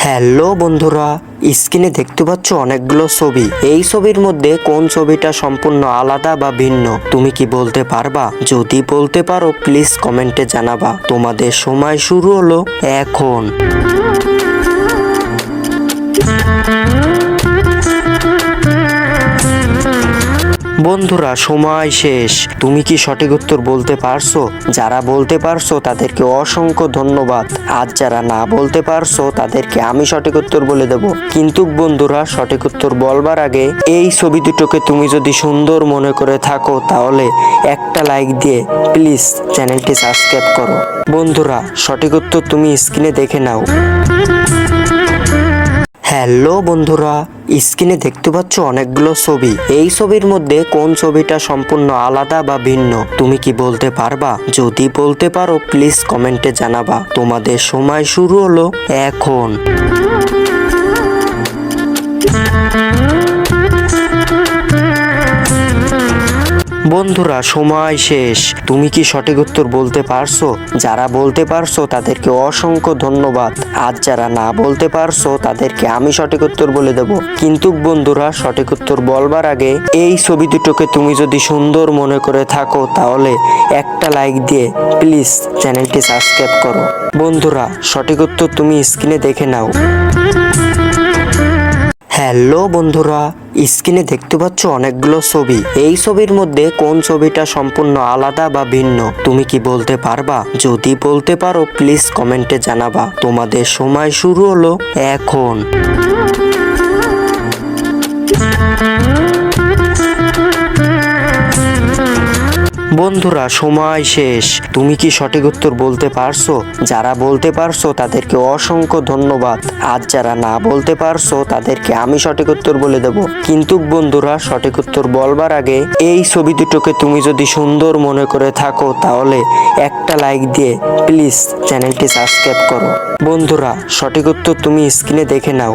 Hello বন্ধুরা, স্ক্রিনে দেখতে পাচ্ছ অনেকগুলো ছবি। এই ছবির মধ্যে কোন ছবিটা সম্পূর্ণ আলাদা বা ভিন্ন তুমি কি বলতে পারবা? যদি বলতে পারো প্লিজ কমেন্টে জানাবা। তোমাদের সময় শুরু হলো এখন। বন্ধুরা সময় শেষ। তুমি কি সঠিক উত্তর বলতে পারছো? যারা বলতে পারছো তাদেরকে অসংখ্য ধন্যবাদ। আর যারা না বলতে পারছো তাদেরকে আমি সঠিক উত্তর বলে দেব। কিন্তু বন্ধুরা সঠিক উত্তর বলবার আগে এই ছবি দুটোকে তুমি যদি সুন্দর মনে করে থাকো তাহলে একটা লাইক দিয়ে প্লিজ চ্যানেলটি সাবস্ক্রাইব করো। বন্ধুরা সঠিক উত্তর তুমি স্ক্রিনে দেখে নাও। হ্যালো বন্ধুরা, স্ক্রিনে দেখতে পাচ্ছ অনেকগুলো ছবি। এই ছবির মধ্যে কোন ছবিটা সম্পূর্ণ আলাদা বা ভিন্ন তুমি কি বলতে পারবা? যদি বলতে পারো প্লিজ কমেন্টে জানাবা। তোমাদের সময় শুরু হলো এখন। বন্ধুরা সময় শেষ। তুমি কি সঠিক উত্তর বলতে পারছো? যারা বলতে পারছো তাদেরকে অসংখ্য ধন্যবাদ। আর যারা না বলতে পারছো তাদেরকে আমি সঠিক উত্তর বলে দেব। কিন্তু বন্ধুরা সঠিক উত্তর বলবার আগে এই ছবি দুটোকে তুমি যদি সুন্দর মনে করে থাকো তাহলে একটা লাইক দিয়ে প্লিজ চ্যানেলটি সাবস্ক্রাইব করো। বন্ধুরা সঠিক উত্তর তুমি স্ক্রিনে দেখে নাও। হ্যালো বন্ধুরা, স্ক্রিনে দেখতে পাচ্ছ অনেকগুলো ছবি। এই ছবির মধ্যে কোন ছবিটা সম্পূর্ণ আলাদা বা ভিন্ন তুমি কি বলতে পারবা? যদি বলতে পারো প্লিজ কমেন্টে জানাবা। তোমাদের সময় শুরু হলো এখন। বন্ধুরা সময় শেষ। তুমি কি সঠিক উত্তর বলতে পারছো? যারা বলতে পারছো তাদেরকে অসংখ্য ধন্যবাদ। আর যারা না বলতে পারছো তাদেরকে আমি সঠিক উত্তর বলে দেব। কিন্তু বন্ধুরা সঠিক উত্তর বলবার আগে এই ছবি দুটোকে তুমি যদি সুন্দর মনে করে থাকো তাহলে একটা লাইক দিয়ে প্লিজ চ্যানেলটি সাবস্ক্রাইব করো। বন্ধুরা সঠিক উত্তর তুমি স্ক্রিনে দেখে নাও।